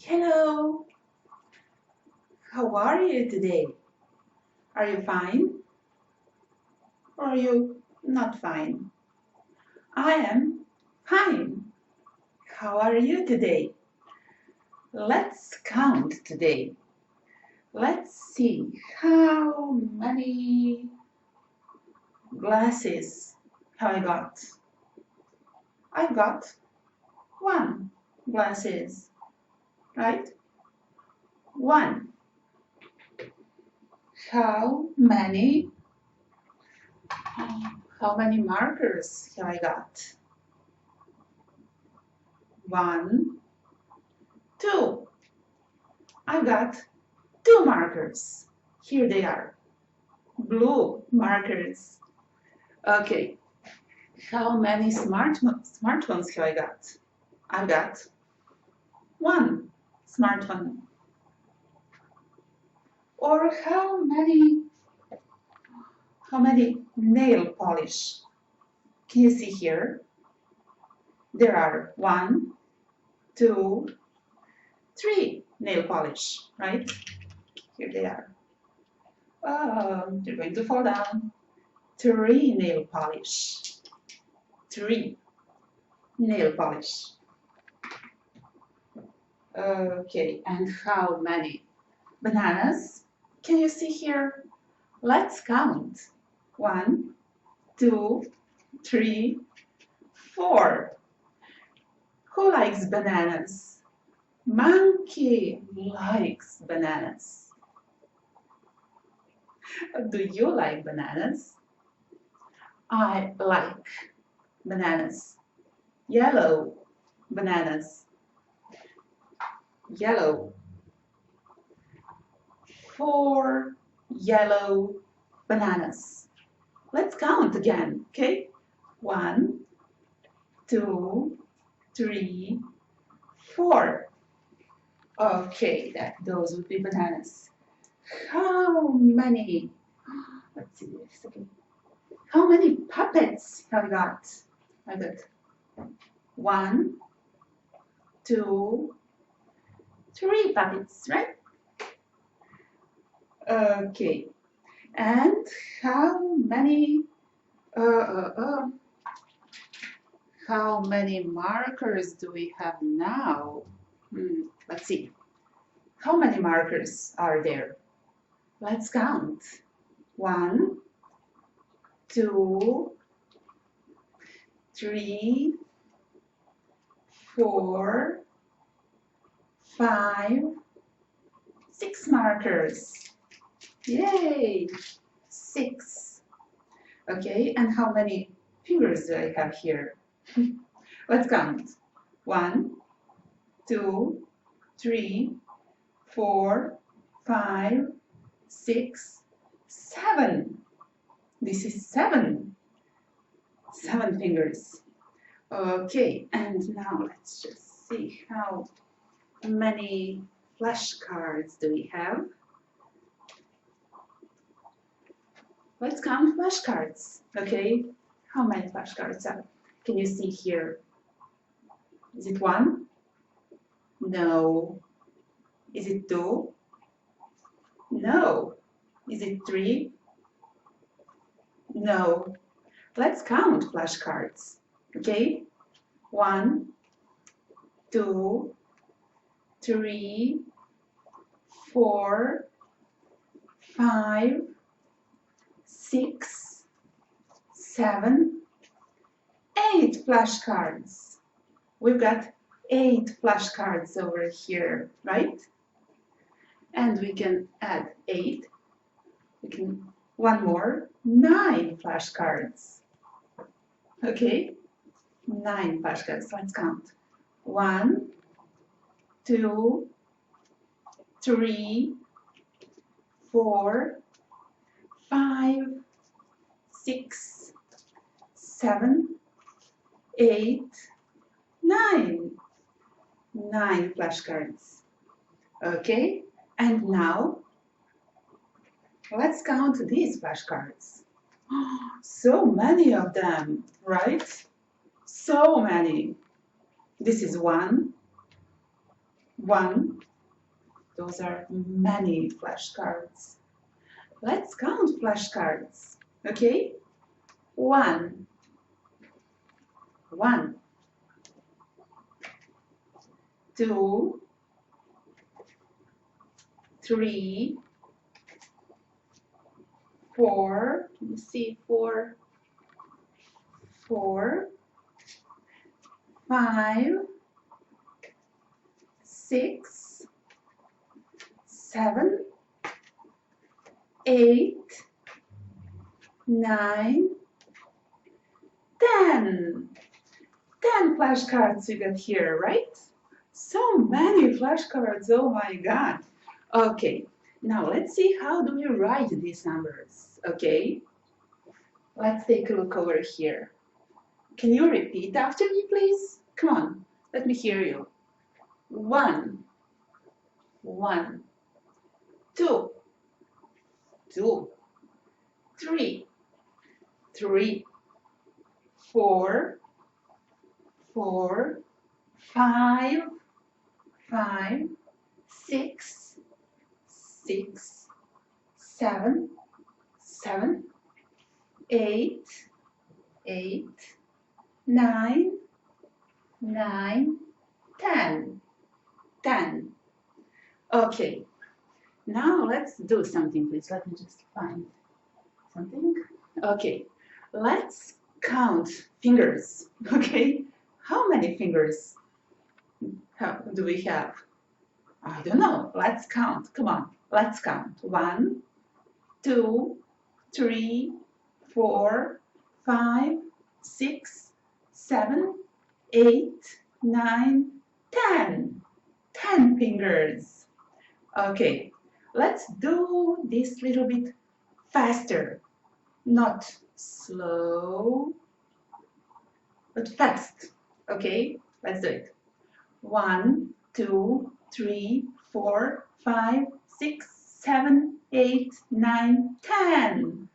Hello, how are you today? Are you fine? Or are you not fine? I am fine. How are you today? Let's count today. Let's see how many glasses have I got. I've got one glasses, right? One. How many markers have I got? One, two. I got two markers. Here they are. Blue markers. Okay. How many smartphones have I got? I've got one smartphone. Or how many nail polish? Can you see here? There are one, two, three nail polish, right? Here they are. They're going to fall down. Three nail polish. Three nail polish. Okay, and how many bananas can you see here? Let's count. One, two, three, four. Who likes bananas? Monkey likes bananas. Do you like bananas? I like bananas. Yellow bananas. Yellow. 4 yellow bananas. Let's count again, okay? 1, 2, 3, 4. Okay, those would be bananas. How many? Let's see this again. How many puppets have I got? I got 1, 2, 3 puppets, right? Okay, and how many markers do we have now? Let's see. How many markers are there? Let's count. 1, 2, 3, 4, 5, 6 markers. Yay! 6. Okay, and how many fingers do I have here? Let's count. 1, 2, 3, 4, 5, 6, 7. This is 7. 7 fingers. Okay, and now let's just see how many flashcards do we have. Let's count flashcards, okay? How many flashcards are? Can you see here? Is it 1? No. Is it 2? No. Is it 3? No. Let's count flashcards, okay? 1, 2, 3, 4, 5, 6, 7, 8 flashcards. We've got 8 flashcards over here, right? And we can add 8. We can one more, 9 flashcards. Okay, 9 flashcards. Let's count. 1, 2, 3, 4, 5, 6, 7, 8, 9. 9 flashcards. Okay, and now let's count these flashcards. So many of them, right? So many. This is 1, One. Those are many flashcards. Let's count flashcards, okay? One. One. Two. Three. Four. Can you see four? Four. Five. Six. Seven. 8, 9, 10. 10 flashcards we got here, right? So many flashcards, oh my God. Okay, now let's see how do we write these numbers, okay? Let's take a look over here. Can you repeat after me, please? Come on, let me hear you. 1, 1, 2, 2, 3, 3, 4, 4, 5, 5, 6, 6, 7, 7, 8, 8, 9, 9, 10, 10. Okay, now let's do something, please. Let me just find something. Okay, let's count fingers, okay? How many fingers do we have? I don't know. Let's count. Come on, let's count. 1, 2, 3, 4, 5, 6, 7, 8, 9, 10. 10 fingers. Okay, let's do this little bit faster. Not slow, but fast. Okay, let's do it. 1, 2, 3, 4, 5, 6, 7, 8, 9, 10.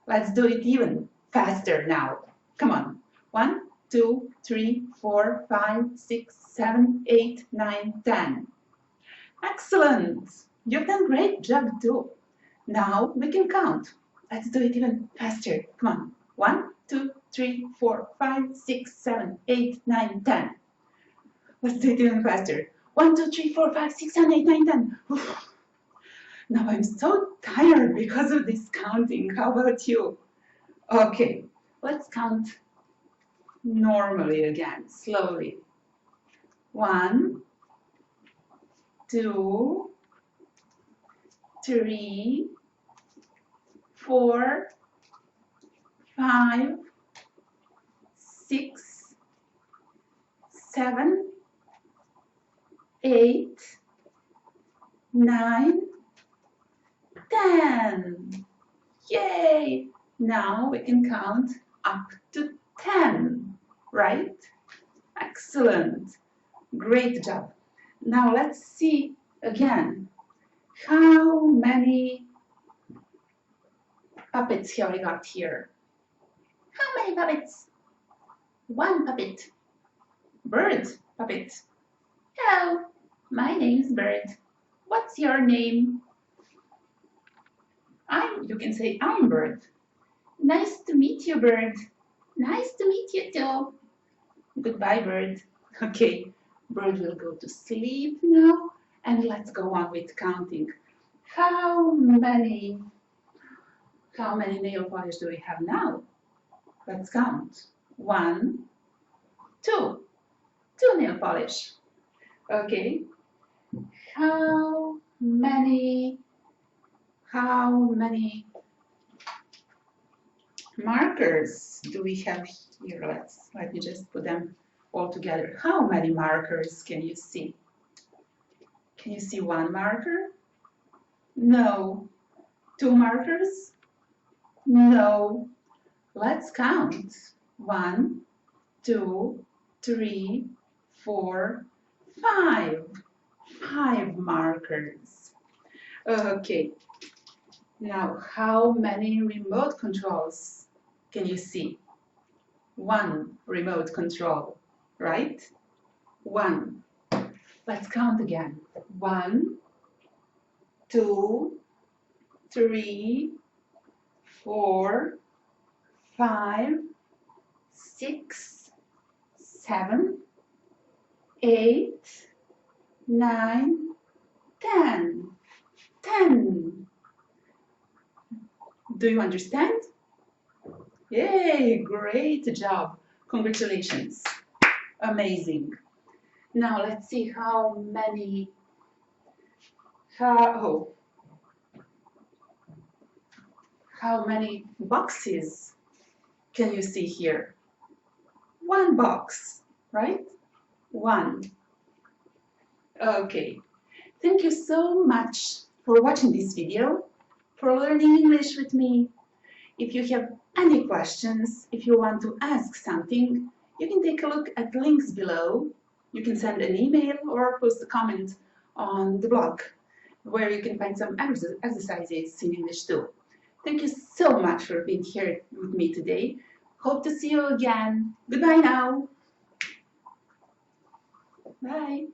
Let's do it even faster now. Come on. 1, 2, 3, 4, 5, 6, 7, 8, 9, 10. Excellent. You've done great job too. Now we can count. Let's do it even faster. Come on. 1, 2, 3, 4, 5, 6, 7, 8, 9, 10. Let's do it even faster. 1, 2, 3, 4, 5, 6, 7, 8, 9, 10. Oof. Now I'm so tired because of this counting. How about you? Okay, let's count normally again, slowly. 1, 2, 3, 4, 5, 6, 7, 8, 9, 10. Yay! Now we can count up to 10, right? Excellent. Great job. Now let's see again. How many puppets have we got here? How many puppets? One puppet. Bird puppet. Hello, my name is Bird. What's your name? You can say I'm Bird. Nice to meet you, Bird. Nice to meet you too. Goodbye, Bird. Okay, Bird will go to sleep now, and let's go on with counting. How many nail polish do we have now? Let's count. 1, 2. 2 nail polish. Okay. How many markers do we have here? Let me just put them all together. How many markers can you see? Can you see 1 marker? No. 2 markers? No. Let's count. 1, 2, 3, 4, 5. 5 markers. Okay. Now, how many remote controls can you see? 1 remote control, right? 1. Let's count again. 1, 2, 3, 4, 5, 6, 7, 8, 9, 10. 10. Do you understand? Yay, great job. Congratulations. Amazing. Now let's see how many boxes can you see here? 1 box, right? 1. Okay. Thank you so much for watching this video, for learning English with me. If you have any questions, if you want to ask something, you can take a look at the links below. You can send an email or post a comment on the blog, where you can find some exercises in English too. Thank you so much for being here with me today. Hope to see you again. Goodbye now. Bye.